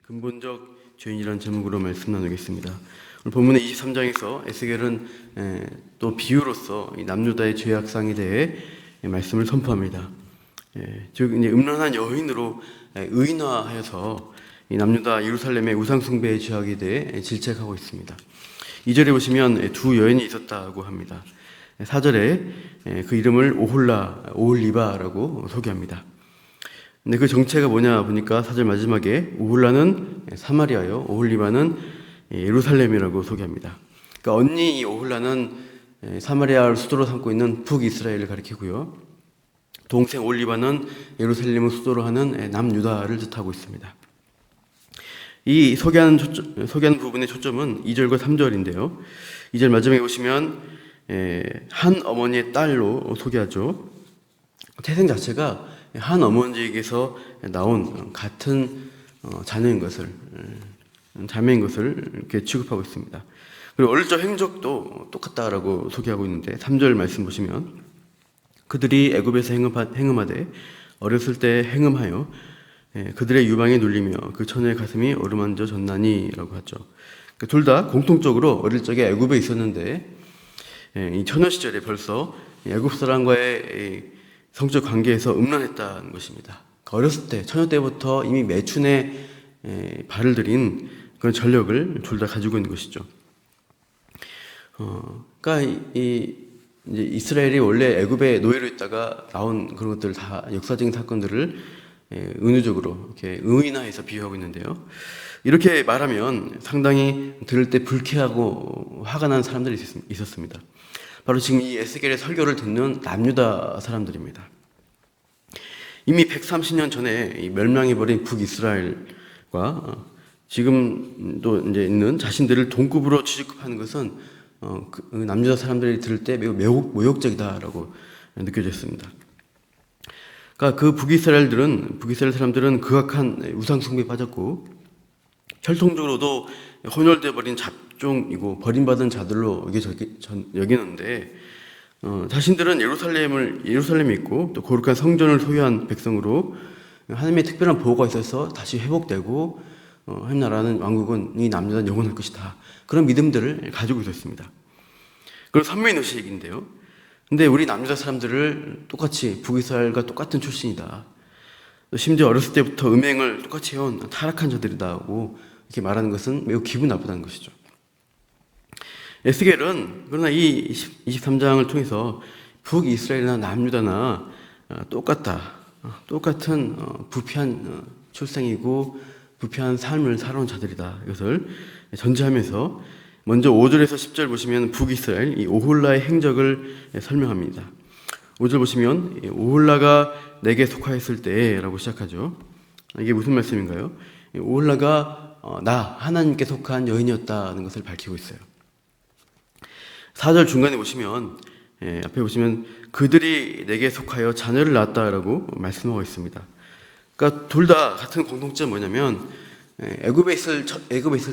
근본적 죄인이라는 제목으로 말씀 나누겠습니다. 오늘 본문의 23장에서 에스겔은 또 비유로서 이 남유다의 죄악상에 대해 말씀을 선포합니다. 즉 이제 음란한 여인으로 의인화하여서 이 남유다 예루살렘의 우상 숭배의 죄악에 대해 질책하고 있습니다. 2절에 보시면 두 여인이 있었다고 합니다. 4절에 그 이름을 오홀리바라고 소개합니다. 근데 그 정체가 뭐냐 보니까 4절 마지막에 오홀라는 사마리아요, 오홀리바는 예루살렘이라고 소개합니다. 그러니까 언니 오홀라는 사마리아를 수도로 삼고 있는 북이스라엘을 가리키고요, 동생 올리바는 예루살렘을 수도로 하는 남유다를 뜻하고 있습니다. 이 소개하는 부분의 초점은 2절과 3절인데요. 2절 마지막에 보시면 한 어머니의 딸로 소개하죠. 태생 자체가 한 어머니에게서 나온 같은 자녀인 것을, 자매인 것을 이렇게 취급하고 있습니다. 그리고 어릴 적 행적도 똑같다라고 소개하고 있는데 3절 말씀 보시면 그들이 애굽에서 행음하되 어렸을 때 행음하여 그들의 유방에 눌리며 그 처녀의 가슴이 어루만져 졌나니라고 하죠. 그러니까 둘 다 공통적으로 어릴 적에 애굽에 있었는데 이 처녀 시절에 벌써 애굽 사람과의 성적 관계에서 음란했다는 것입니다. 어렸을 때, 처녀 때부터 이미 매춘에 발을 들인 그런 전력을 둘 다 가지고 있는 것이죠. 그러니까 이제 이스라엘이 원래 애굽의 노예로 있다가 나온 그런 것들 다 역사적인 사건들을 은유적으로 이렇게 의인화해서 비유하고 있는데요. 이렇게 말하면 상당히 들을 때 불쾌하고 화가 나는 사람들이 있었습니다. 바로 지금 이 에스겔의 설교를 듣는 남유다 사람들입니다. 이미 130년 전에 멸망해버린 북이스라엘과 지금도 이제 있는 자신들을 동급으로 취급하는 것은 그 남유다 사람들이 들을 때 매우 모욕적이다라고 느껴졌습니다. 그러니까 그 북이스라엘 사람들은 극악한 우상 숭배에 빠졌고 혈통적으로도 혼혈되어 버린 잡종이고 버림받은 자들로 여기는데 자신들은 예루살렘에 있고 또 거룩한 성전을 소유한 백성으로 하나님의 특별한 보호가 있어서 다시 회복되고 하나님 나라는 왕국은 이 남유다는 영원할 것이다, 그런 믿음들을 가지고 있었습니다. 그런 선민 의식인데요. 근데 우리 남유다 사람들을 똑같이 북이스라엘과 똑같은 출신이다, 심지어 어렸을 때부터 음행을 똑같이 해온 타락한 자들이다고 이렇게 말하는 것은 매우 기분 나쁘다는 것이죠. 에스겔은 그러나 이 23장을 통해서 북이스라엘이나 남유다나 똑같은 부패한 출생이고 부패한 삶을 살아온 자들이다, 이것을 전제하면서 먼저 5절에서 10절 보시면 북이스라엘 이 오홀라의 행적을 설명합니다. 5절 보시면 오홀라가 내게 속하였을 때라고 시작하죠. 이게 무슨 말씀인가요? 오홀라가 나 하나님께 속한 여인이었다는 것을 밝히고 있어요. 4절 중간에 보시면 앞에 보시면 그들이 내게 속하여 자녀를 낳았다라고 말씀하고 있습니다. 그러니까 둘 다 같은 공통점은 뭐냐면 애굽에 있을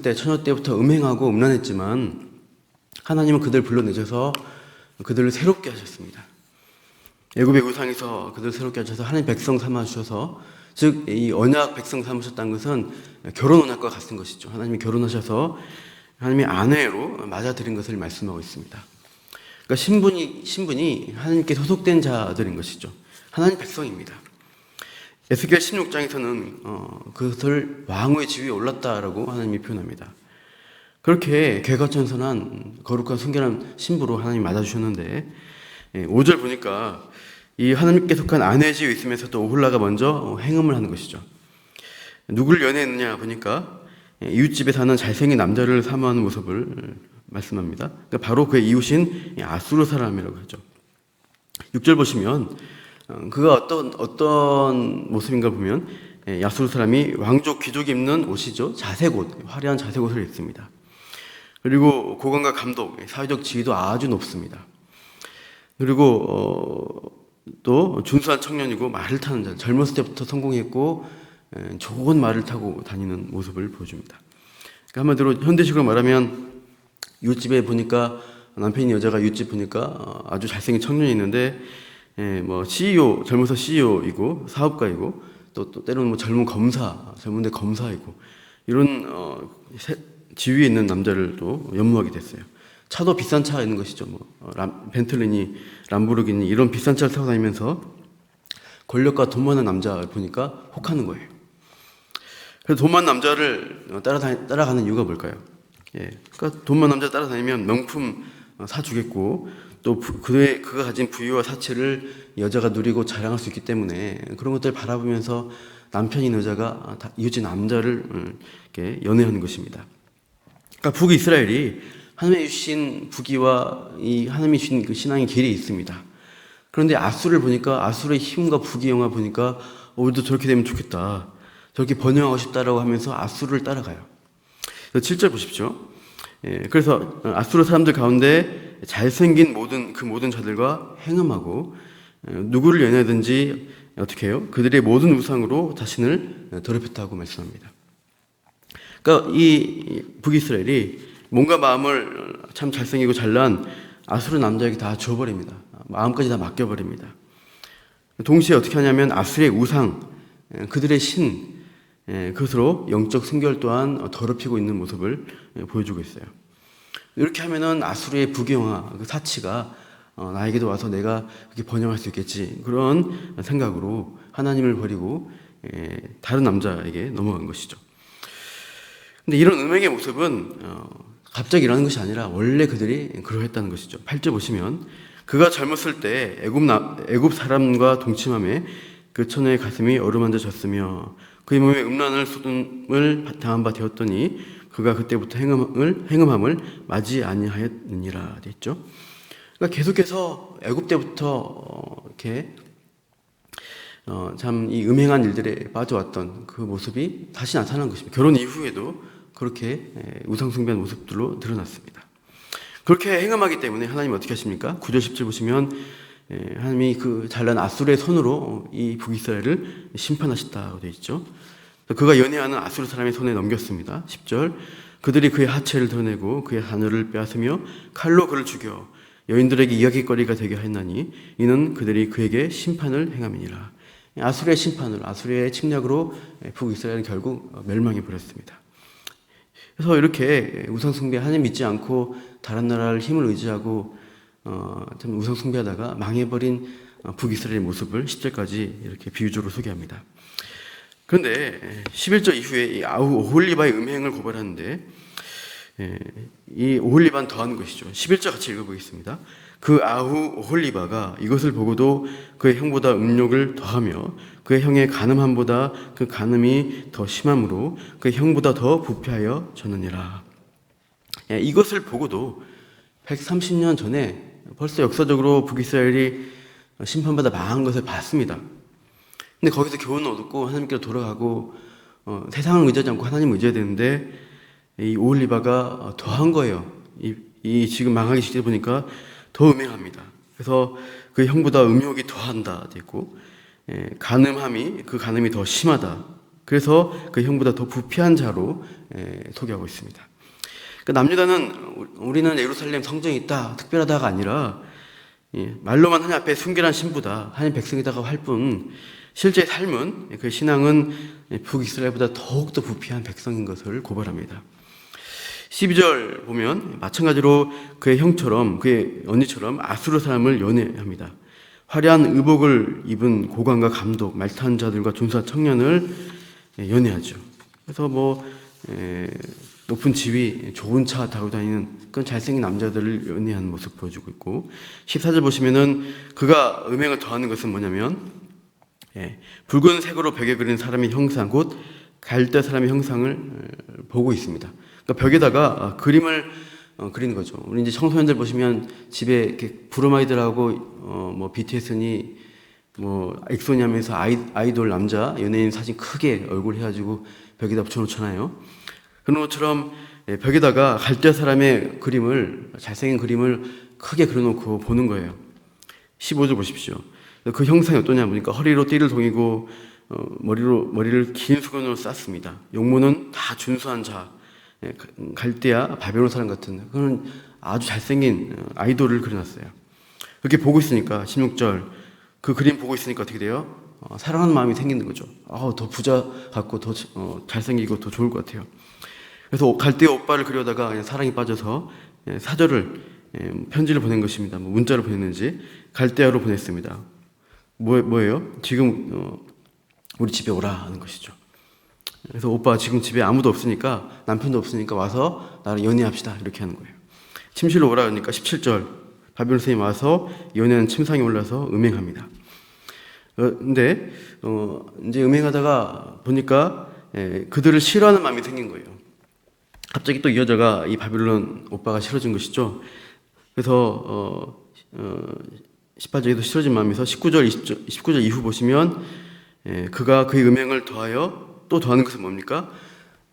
때 처녀 때부터 음행하고 음란했지만 하나님은 그들을 불러내셔서 그들을 새롭게 하셨습니다. 애굽의 우상에서 그들을 새롭게 하셔서 하나님 백성 삼아 주셔서, 즉 이 언약 백성 삼으셨다는 것은 결혼 언약과 같은 것이죠. 하나님이 결혼하셔서 하나님의 아내로 맞아들인 것을 말씀하고 있습니다. 그러니까 신분이 하나님께 소속된 자들인 것이죠. 하나님 백성입니다. 에스겔 16장에서는 그것을 왕의 지위에 올랐다라고 하나님이 표현합니다. 그렇게 개과천선한 거룩한 순결한 신부로 하나님이 맞아주셨는데 5절 보니까 이 하나님께 속한 아내의 지위에 있으면서도 오홀라가 먼저 행음을 하는 것이죠. 누구를 연애했느냐 보니까 이웃집에 사는 잘생긴 남자를 사모하는 모습을 말씀합니다. 그러니까 바로 그의 이웃인 아수르 사람이라고 하죠. 6절 보시면 그가 어떤 모습인가 보면 아수르 사람이 왕족 귀족이 입는 옷이죠. 자색옷, 화려한 자색옷을 입습니다. 그리고 고관과 감독, 사회적 지위도 아주 높습니다. 그리고 또 준수한 청년이고 말을 타는 자, 젊었을 때부터 성공했고 좋은 말을 타고 다니는 모습을 보여줍니다. 그러니까 한마디로 현대식으로 말하면 이웃집에 보니까 남편인 여자가 이웃집 보니까 아주 잘생긴 청년이 있는데 뭐 CEO, 젊어서 CEO이고 사업가이고 또 때로는 뭐 젊은데 검사이고 이런 지위에 있는 남자를 또 연모하게 됐어요. 차도 비싼 차 있는 것이죠. 벤틀리니, 람보르기니 이런 비싼 차를 타고 다니면서 권력과 돈 많은 남자를 보니까 혹하는 거예요. 그래서 돈 많은 남자를 따라가는 이유가 뭘까요? 그러니까 돈 많은 남자 따라다니면 명품 사주겠고 또 그가 가진 부유와 사치를 여자가 누리고 자랑할 수 있기 때문에 그런 것들을 바라보면서 남편인 여자가 이웃집 남자를 이렇게 연애하는 것입니다. 그러니까 북이스라엘이 하나님이 주신 부귀와 이 하나님이 주신 그 신앙의 길이 있습니다. 그런데 아수를 보니까 아수의 힘과 부귀영화 보니까 우리도 저렇게 되면 좋겠다. 저렇게 번영하고 싶다라고 하면서 아수를 따라가요. 7절 보십시오. 그래서 아수르 사람들 가운데 잘생긴 모든 자들과 행음하고 누구를 연애하든지 어떻게 해요? 그들의 모든 우상으로 자신을 더럽혔다고 말씀합니다. 그러니까 이 북이스라엘이 몸과 마음을 참 잘생기고 잘난 아수르 남자에게 다 줘버립니다. 마음까지 다 맡겨버립니다. 동시에 어떻게 하냐면 아수르의 우상, 그들의 신, 그것으로 영적 순결 또한 더럽히고 있는 모습을 보여주고 있어요. 이렇게 하면은 아수르의 부귀영화, 그 사치가 나에게도 와서 내가 그렇게 번영할 수 있겠지, 그런 생각으로 하나님을 버리고 다른 남자에게 넘어간 것이죠. 근데 이런 음행의 모습은 갑자기 일어나는 것이 아니라 원래 그들이 그러했다는 것이죠. 8절 보시면 그가 젊었을 때 애굽 사람과 동침함에 그 처녀의 가슴이 어루만져졌으며 그의 몸에 음란을 소돔을 당한 바 되었더니 그가 그때부터 행음함을 맞이 아니하였느니라 되어 있죠. 그러니까 계속해서 애굽 때부터 이렇게 참 이 음행한 일들에 빠져왔던 그 모습이 다시 나타난 것입니다. 결혼 이후에도 그렇게 우상 숭배한 모습들로 드러났습니다. 그렇게 행음하기 때문에 하나님 어떻게 하십니까? 9절 10절 보시면 하나님이 그 잘난 아수르의 손으로 이 북이스라엘을 심판하셨다고 되어 있죠. 그가 연애하는 아수르 사람의 손에 넘겼습니다. 10절 그들이 그의 하체를 드러내고 그의 하늘을 빼앗으며 칼로 그를 죽여 여인들에게 이야기거리가 되게 하였나니 이는 그들이 그에게 심판을 행함이니라. 아수르의 심판을, 아수르의 침략으로 북이스라엘은 결국 멸망해 버렸습니다. 그래서 이렇게 우상 숭배, 하나님 믿지 않고 다른 나라를 힘을 의지하고 참 우상 숭배하다가 망해버린 북이스라엘의 모습을 10절까지 이렇게 비유적으로 소개합니다. 그런데 11절 이후에 이 오홀리바의 음행을 고발하는데 이 오홀리바는 더하는 것이죠. 11절 같이 읽어보겠습니다. 그 오홀리바가 이것을 보고도 그의 형보다 음욕을 더하며 그의 형의 간음함보다 그 간음이 더 심함으로 그의 형보다 더 부패하여 졌느니라. 이것을 보고도 130년 전에 벌써 역사적으로 북이스라엘이 심판받아 망한 것을 봤습니다. 근데 거기서 교훈을 얻고 하나님께로 돌아가고 세상을 의지하지 않고 하나님을 의지해야 되는데 이 오홀리바가 더한 거예요. 이 지금 망하기 시작해 보니까 더 음행합니다. 그래서 그 형보다 음욕이 더한다 되고 그 간음이 더 심하다. 그래서 그 형보다 더 부패한 자로 소개하고 있습니다. 그러니까 남유다는 우리는 예루살렘 성전이 있다, 특별하다가 아니라 말로만 하나님 앞에 순결한 신부다, 하나님 백성이다가 할 뿐 실제 삶은 그 신앙은 북이스라엘보다 더욱더 부패한 백성인 것을 고발합니다. 12절 보면 마찬가지로 그의 형처럼 그의 언니처럼 아수르 사람을 연애합니다. 화려한 의복을 입은 고관과 감독, 말타는 자들과 준수한 청년을 연애하죠. 그래서 높은 지위, 좋은 차 타고 다니는 그런 잘생긴 남자들을 연애하는 모습 보여주고 있고 14절 보시면은 그가 음행을 더하는 것은 뭐냐면 붉은색으로 벽에 그린 사람의 형상, 곧 갈대 사람의 형상을 보고 있습니다. 그러니까 벽에다가 그림을 그리는 거죠. 우리 이제 청소년들 보시면 집에 이렇게 부르마이들하고 BTS니 엑소니 하면서 아이돌 남자 연예인 사진 크게 얼굴 해가지고 벽에다 붙여놓잖아요. 그런 것처럼 벽에다가 갈대 사람의 그림을, 잘생긴 그림을 크게 그려놓고 보는 거예요. 15절 보십시오. 그 형상이 어떠냐 보니까 허리로 띠를 동이고 머리를 긴 수건으로 쌌습니다. 용모는 다 준수한 자, 갈대아 바벨론 사람 같은 그런 아주 잘생긴 아이돌을 그려놨어요. 그렇게 보고 있으니까 16절 그 그림 보고 있으니까 어떻게 돼요? 사랑하는 마음이 생기는 거죠. 더 부자 같고 더 잘생기고 더 좋을 것 같아요. 그래서 갈대아 오빠를 그려다가 그냥 사랑에 빠져서 사절을 편지를 보낸 것입니다. 뭐 문자로 보냈는지 갈대아로 보냈습니다. 뭐예요? 지금 우리 집에 오라 하는 것이죠. 그래서 오빠 지금 집에 아무도 없으니까 남편도 없으니까 와서 나랑 연애합시다 이렇게 하는 거예요. 침실로 오라 하니까 17절 바벨론 선생님이 와서 연애하는 침상에 올라서 음행합니다. 근데 이제 음행하다가 보니까 그들을 싫어하는 마음이 생긴 거예요. 갑자기 또 이 여자가 이 바벨론 오빠가 싫어진 것이죠. 그래서 18절에도 싫어진 마음에서 19절 이후 보시면 그가 그의 음행을 더하여 또 더하는 것은 뭡니까?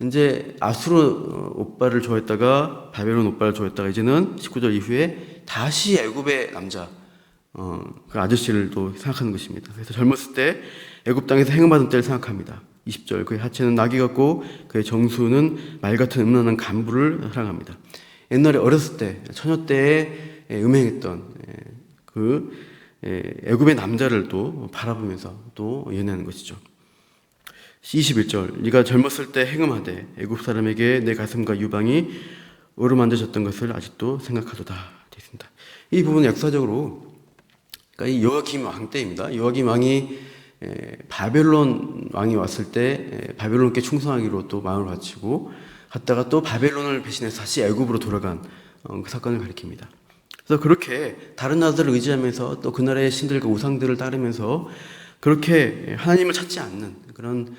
이제 아수르 오빠를 좋아했다가 바벨론 오빠를 좋아했다가 이제는 19절 이후에 다시 애굽의 남자 그 아저씨를 또 생각하는 것입니다. 그래서 젊었을 때 애굽 땅에서 행음하던 때를 생각합니다. 20절 그의 하체는 나귀 같고 그의 정수는 말 같은 음란한 간부를 사랑합니다. 옛날에 어렸을 때 처녀 때에 음행했던 그 애굽의 남자를 또 바라보면서 또 연애하는 것이죠. 21절 네가 젊었을 때 행음하되 애굽 사람에게 내 가슴과 유방이 어루만져졌던 것을 아직도 생각하도다 되어 있습니다. 이 부분은 역사적으로 그러니까 이 요아김 왕 때입니다. 요아김 왕이 바벨론 왕이 왔을 때 바벨론께 충성하기로 또 마음을 바치고 갔다가 또 바벨론을 배신해서 다시 애굽으로 돌아간 그 사건을 가리킵니다. 그래서 그렇게 다른 나라들을 의지하면서 또 그 나라의 신들과 우상들을 따르면서 그렇게 하나님을 찾지 않는 그런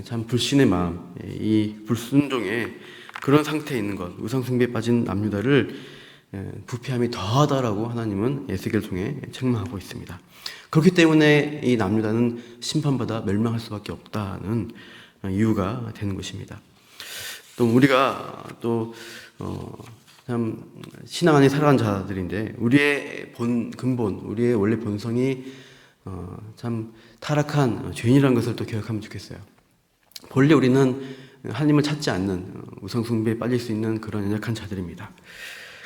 참 불신의 마음, 이 불순종의 그런 상태에 있는 것, 우상 숭배에 빠진 남유다를 부패함이 더하다라고 하나님은 에스겔을 통해 책망하고 있습니다. 그렇기 때문에 이 남유다는 심판받아 멸망할 수밖에 없다는 이유가 되는 것입니다. 또 우리가 참 신앙 안에 살아간 자들인데 우리의 근본, 우리의 원래 본성이 참 타락한 죄인이라는 것을 또 기억하면 좋겠어요. 본래 우리는 하나님을 찾지 않는 우상 숭배에 빠질 수 있는 그런 연약한 자들입니다.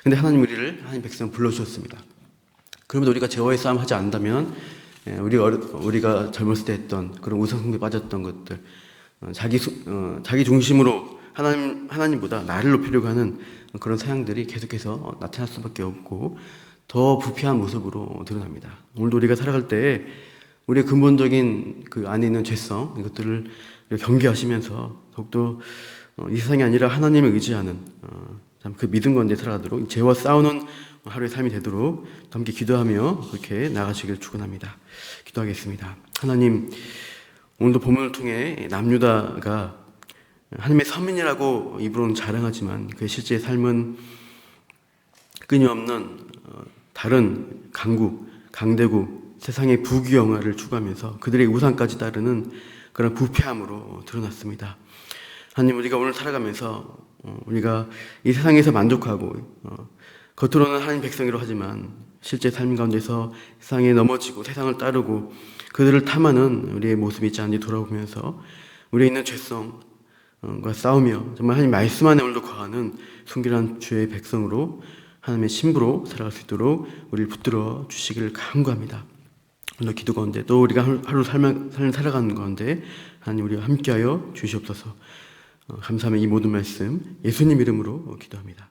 근데 하나님 우리를 하나님 백성 불러주셨습니다. 그러면 우리가 죄와의 싸움 하지 않는다면 우리가 젊었을 때 했던 그런 우상 숭배에 빠졌던 것들, 자기 중심으로 하나님보다 나를 높이려고 하는 그런 사양들이 계속해서 나타날 수밖에 없고 더 부패한 모습으로 드러납니다. 오늘도 우리가 살아갈 때 우리의 근본적인 그 안에 있는 죄성 이것들을 경계하시면서 더욱더 이 세상이 아니라 하나님을 의지하는 참 그 믿음 가운데 살아가도록 죄와 싸우는 하루의 삶이 되도록 함께 기도하며 그렇게 나가시길 축원합니다. 기도하겠습니다. 하나님 오늘도 본문을 통해 남유다가 하나님의 서민이라고 입으로는 자랑하지만 그의 실제 삶은 끊임없는 다른 강대국, 세상의 부귀영화를 추구하면서 그들의 우상까지 따르는 그런 부패함으로 드러났습니다. 하나님 우리가 오늘 살아가면서 우리가 이 세상에서 만족하고 겉으로는 하나님 백성이라고 하지만 실제 삶 가운데서 세상에 넘어지고 세상을 따르고 그들을 탐하는 우리의 모습이 있지 않은지 돌아보면서 우리에 있는 죄성과 싸우며 정말 하나님 말씀 안에 오늘도 거하는 순결한 주의 백성으로 하나님의 신부로 살아갈 수 있도록 우리를 붙들어 주시기를 간구합니다. 오늘 기도 가운데 또 우리가 하루 삶을 살아가는 가운데 하나님 우리와 함께하여 주시옵소서. 감사하며 이 모든 말씀 예수님 이름으로 기도합니다.